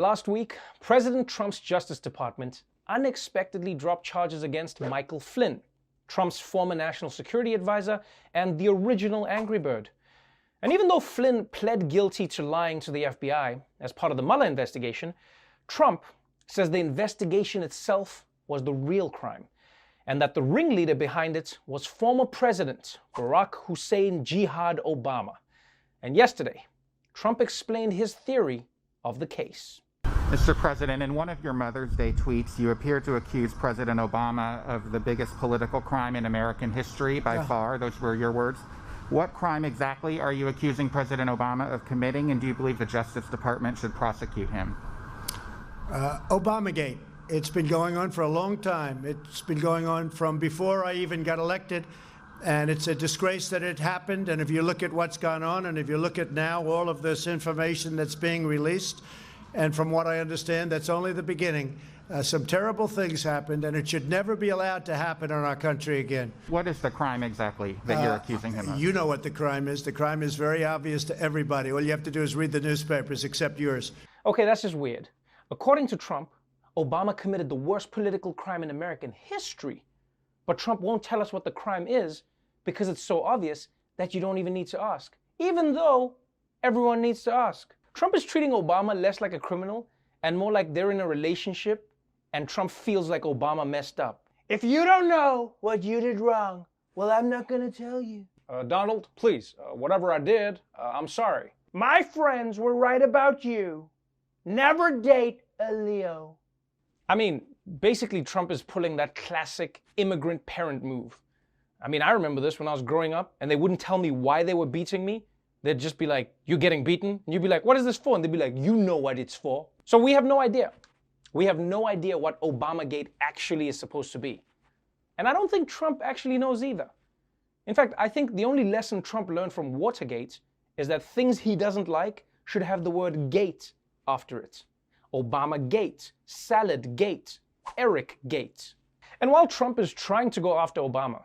Last week, President Trump's Justice Department unexpectedly dropped charges against Michael Flynn, Trump's former national security advisor and the original Angry Bird. And even though Flynn pled guilty to lying to the FBI as part of the Mueller investigation, Trump says the investigation itself was the real crime, and that the ringleader behind it was former President Barack Hussein Jihad Obama. And yesterday, Trump explained his theory of the case. Mr. President, in one of your Mother's Day tweets, you appear to accuse President Obama of the biggest political crime in American history by far. Those were your words. What crime exactly are you accusing President Obama of committing, and do you believe the Justice Department should prosecute him? Obamagate. It's been going on for a long time. It's been going on from before I even got elected, and it's a disgrace that it happened. And if you look at what's gone on, and if you look at now all of this information that's being released, and from what I understand, that's only the beginning. Some terrible things happened, and it should never be allowed to happen in our country again. What is the crime exactly that you're accusing him of? You know what the crime is. The crime is very obvious to everybody. All you have to do is read the newspapers, except yours. Okay, that's just weird. According to Trump, Obama committed the worst political crime in American history. But Trump won't tell us what the crime is because it's so obvious that you don't even need to ask, even though everyone needs to ask. Trump is treating Obama less like a criminal and more like they're in a relationship, and Trump feels like Obama messed up. If you don't know what you did wrong, well, I'm not going to tell you. Donald, please, whatever I did, I'm sorry. My friends were right about you. Never date a Leo. I mean, basically Trump is pulling that classic immigrant parent move. I mean, I remember this when I was growing up and they wouldn't tell me why they were beating me. They'd just be like, "You're getting beaten?" And you'd be like, "What is this for?" And they'd be like, "You know what it's for." So we have no idea. We have no idea what Obamagate actually is supposed to be. And I don't think Trump actually knows either. In fact, I think the only lesson Trump learned from Watergate is that things he doesn't like should have the word gate after it. Obamagate, Saladgate, Ericgate. And while Trump is trying to go after Obama,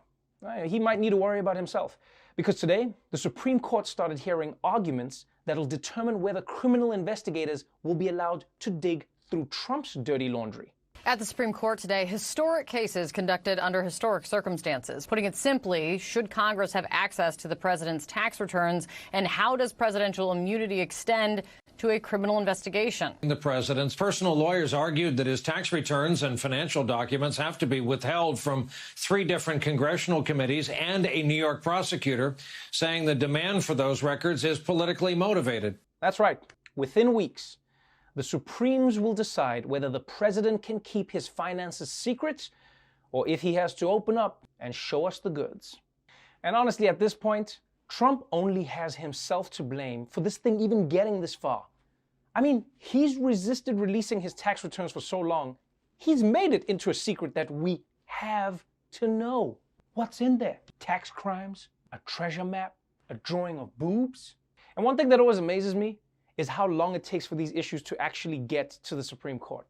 he might need to worry about himself. Because today, the Supreme Court started hearing arguments that'll determine whether criminal investigators will be allowed to dig through Trump's dirty laundry. At the Supreme Court today, historic cases conducted under historic circumstances. Putting it simply, should Congress have access to the president's tax returns, and how does presidential immunity extend to a criminal investigation? The president's personal lawyers argued that his tax returns and financial documents have to be withheld from 3 different congressional committees and a New York prosecutor, saying the demand for those records is politically motivated. That's right. Within weeks, the Supremes will decide whether the president can keep his finances secret or if he has to open up and show us the goods. And honestly, at this point, Trump only has himself to blame for this thing even getting this far. I mean, he's resisted releasing his tax returns for so long, he's made it into a secret that we have to know. What's in there? Tax crimes, a treasure map, a drawing of boobs? And one thing that always amazes me is how long it takes for these issues to actually get to the Supreme Court.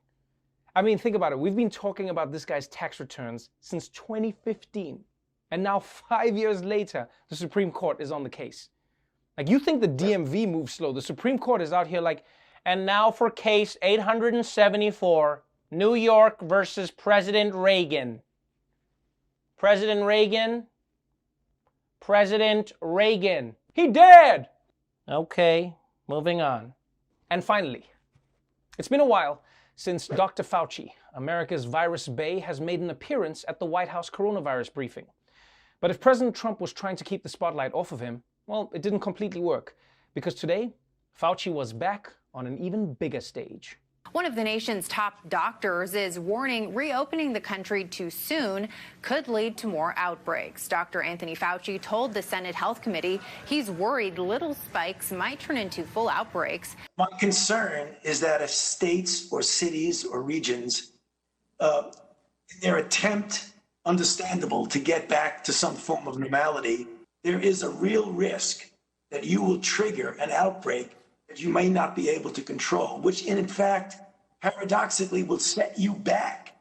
I mean, think about it. We've been talking about this guy's tax returns since 2015. And now 5 years later, the Supreme Court is on the case. Like, you think the DMV moves slow. The Supreme Court is out here like, and now for case 874, New York versus President Reagan. President Reagan? President Reagan. He dead! Okay, moving on. And finally, it's been a while since Dr. Fauci, America's virus bae, has made an appearance at the White House coronavirus briefing. But if President Trump was trying to keep the spotlight off of him, well, it didn't completely work. Because today, Fauci was back on an even bigger stage. One of the nation's top doctors is warning reopening the country too soon could lead to more outbreaks. Dr. Anthony Fauci told the Senate Health Committee he's worried little spikes might turn into full outbreaks. My concern is that if states or cities or regions, their attempt, understandable, to get back to some form of normality, there is a real risk that you will trigger an outbreak that you may not be able to control, which in fact, paradoxically, will set you back,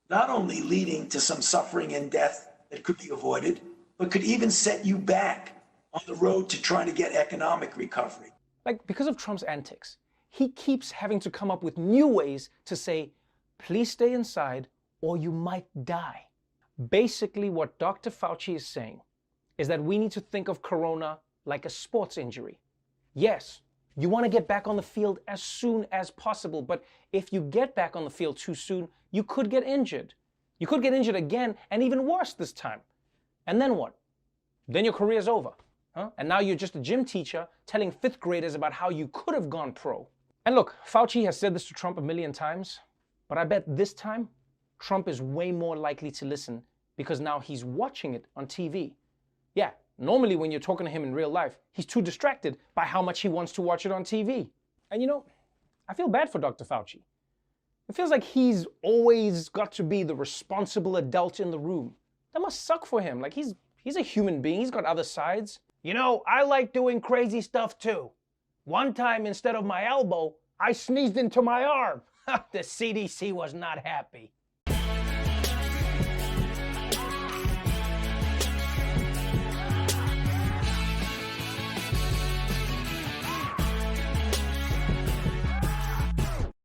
not only leading to some suffering and death that could be avoided, but could even set you back on the road to trying to get economic recovery. Like, because of Trump's antics, he keeps having to come up with new ways to say, please stay inside or you might die. Basically, what Dr. Fauci is saying is that we need to think of corona like a sports injury. Yes, you want to get back on the field as soon as possible, but if you get back on the field too soon, you could get injured. You could get injured again, and even worse this time. And then what? Then your career's over. Huh? And now you're just a gym teacher telling fifth graders about how you could have gone pro. And look, Fauci has said this to Trump a million times, but I bet this time, Trump is way more likely to listen because now he's watching it on TV. Yeah, normally when you're talking to him in real life, he's too distracted by how much he wants to watch it on TV. And you know, I feel bad for Dr. Fauci. It feels like he's always got to be the responsible adult in the room. That must suck for him. Like he's a human being. He's got other sides. You know, I like doing crazy stuff too. One time, instead of my elbow, I sneezed into my arm. The CDC was not happy.